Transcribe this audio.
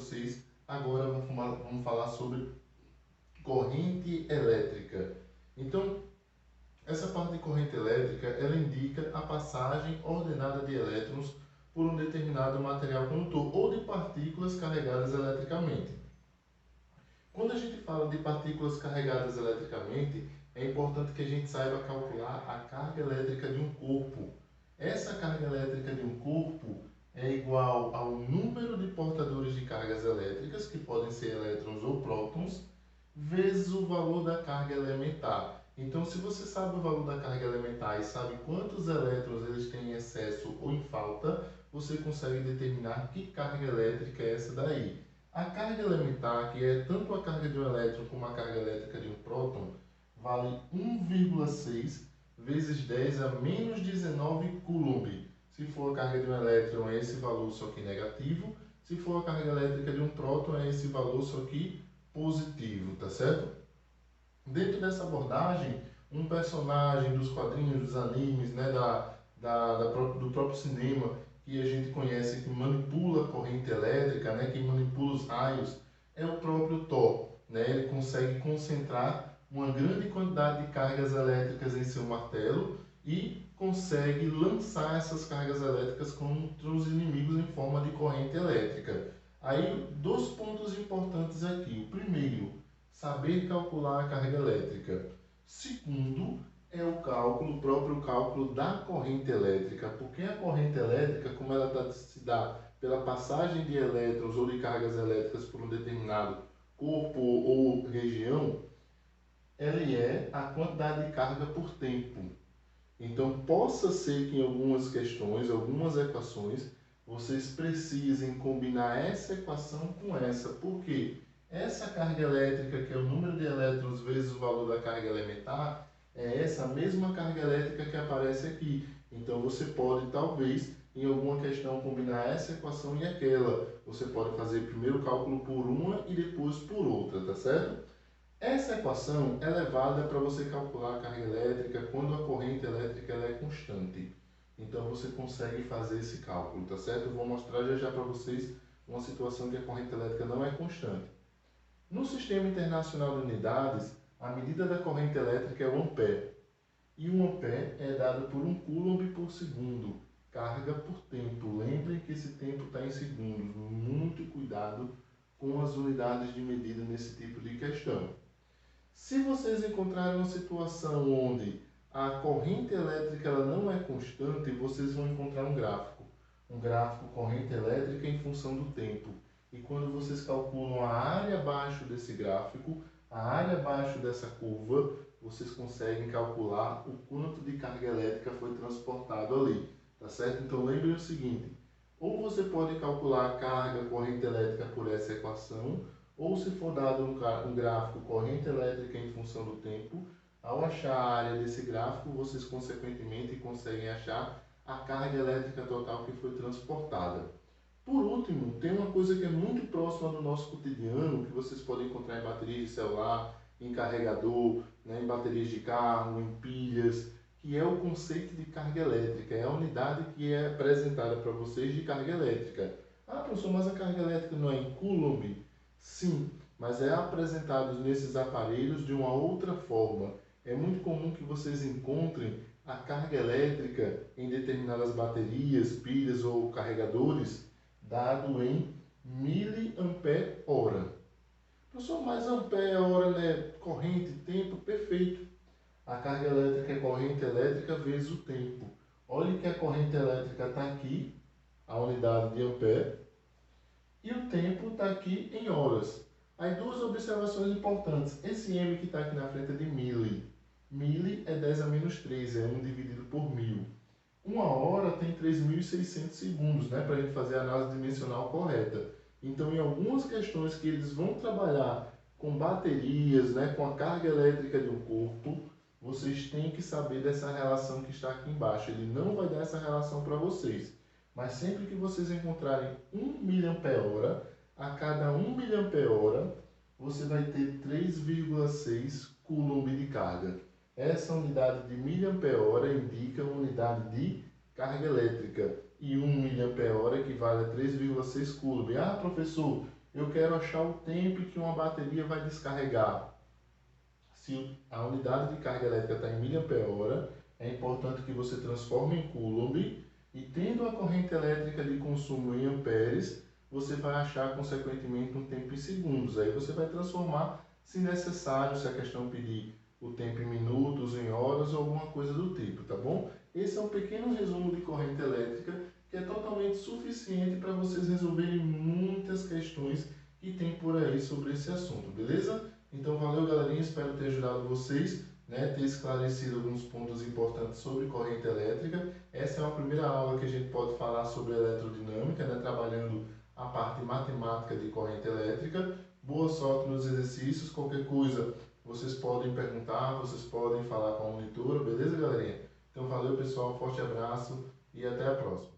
vocês. Agora vamos falar sobre corrente elétrica. Então, essa parte de corrente elétrica, ela indica a passagem ordenada de elétrons por um determinado material condutor ou de partículas carregadas eletricamente. Quando a gente fala de partículas carregadas eletricamente, é importante que a gente saiba calcular a carga elétrica de um corpo. Essa carga elétrica de um corpo é igual ao número de portadores de cargas elétricas, que podem ser elétrons ou prótons, vezes o valor da carga elementar. Então, se você sabe o valor da carga elementar e sabe quantos elétrons eles têm em excesso ou em falta, você consegue determinar que carga elétrica é essa daí. A carga elementar, que é tanto a carga de um elétron como a carga elétrica de um próton, vale 1,6 vezes 10 a menos 19 coulomb. Se for a carga de um elétron, é esse valor, só que negativo. Se for a carga elétrica de um próton, é esse valor, só que positivo, tá certo? Dentro dessa abordagem, um personagem dos quadrinhos, dos animes, né, do próprio cinema, que a gente conhece, que manipula a corrente elétrica, né, que manipula os raios, é o próprio Thor. Né? Ele consegue concentrar uma grande quantidade de cargas elétricas em seu martelo e consegue lançar essas cargas elétricas contra os inimigos em forma de corrente elétrica. Aí, dois pontos importantes aqui. O primeiro, saber calcular a carga elétrica. Segundo, é o próprio cálculo da corrente elétrica, porque a corrente elétrica, como ela se dá pela passagem de elétrons ou de cargas elétricas por um determinado corpo ou região, ela é a quantidade de carga por tempo. Então, possa ser que em algumas questões, algumas equações, vocês precisem combinar essa equação com essa. Por quê? Essa carga elétrica, que é o número de elétrons vezes o valor da carga elementar, é essa mesma carga elétrica que aparece aqui. Então, você pode, talvez, em alguma questão, combinar essa equação e aquela. Você pode fazer primeiro o cálculo por uma e depois por outra, tá certo? Essa equação é válida para você calcular a carga elétrica quando a corrente elétrica ela é constante. Então, você consegue fazer esse cálculo, tá certo? Eu vou mostrar já para vocês uma situação que a corrente elétrica não é constante. No Sistema Internacional de Unidades, a medida da corrente elétrica é o ampere. E o ampere é dado por 1 coulomb por segundo, carga por tempo. Lembrem que esse tempo está em segundos. Muito cuidado com as unidades de medida nesse tipo de questão. Se vocês encontrarem uma situação onde a corrente elétrica ela não é constante, vocês vão encontrar um gráfico corrente elétrica em função do tempo. E quando vocês calculam a área abaixo desse gráfico, a área abaixo dessa curva, vocês conseguem calcular o quanto de carga elétrica foi transportado ali, tá certo? Então lembrem o seguinte, ou você pode calcular a carga corrente elétrica por essa equação, ou se for dado um gráfico corrente elétrica em função do tempo, ao achar a área desse gráfico, vocês consequentemente conseguem achar a carga elétrica total que foi transportada. Por último, tem uma coisa que é muito próxima do nosso cotidiano, que vocês podem encontrar em baterias de celular, em carregador, né, em baterias de carro, em pilhas, que é o conceito de carga elétrica. É a unidade que é apresentada para vocês de carga elétrica. Ah, professor, mas a carga elétrica não é em coulomb? Sim, mas é apresentado nesses aparelhos de uma outra forma. É muito comum que vocês encontrem a carga elétrica em determinadas baterias, pilhas ou carregadores dado em miliampere-hora. Professor, mas ampere-hora é corrente, tempo? Perfeito. A carga elétrica é corrente elétrica vezes o tempo. Olhe que a corrente elétrica está aqui, a unidade de ampere, e o tempo está aqui em horas. Aí duas observações importantes. Esse M que está aqui na frente é de milli. Milli é 10 a menos 3, é 1 dividido por 1000. Uma hora tem 3.600 segundos, né, para a gente fazer a análise dimensional correta. Então, em algumas questões que eles vão trabalhar com baterias, né, com a carga elétrica de um corpo, vocês têm que saber dessa relação que está aqui embaixo. Ele não vai dar essa relação para vocês. Mas sempre que vocês encontrarem 1 mAh, a cada 1 mAh, você vai ter 3,6 coulomb de carga. Essa unidade de mAh indica uma unidade de carga elétrica. E 1 mAh equivale a 3,6 coulomb. Ah, professor, eu quero achar o tempo que uma bateria vai descarregar. Se a unidade de carga elétrica está em mAh, é importante que você transforme em Coulomb e tendo a corrente elétrica de consumo em amperes, você vai achar consequentemente um tempo em segundos. Aí você vai transformar, se necessário, se a questão pedir o tempo em minutos, em horas ou alguma coisa do tipo, tá bom? Esse é um pequeno resumo de corrente elétrica que é totalmente suficiente para vocês resolverem muitas questões que tem por aí sobre esse assunto, beleza? Então valeu, galerinha, espero ter ajudado vocês, né, ter esclarecido alguns pontos importantes sobre corrente elétrica. Essa é uma primeira aula que a gente pode falar sobre eletrodinâmica, né, trabalhando a parte matemática de corrente elétrica. Boa sorte nos exercícios, qualquer coisa vocês podem perguntar, vocês podem falar com a monitora, beleza, galerinha? Então valeu, pessoal, forte abraço e até a próxima.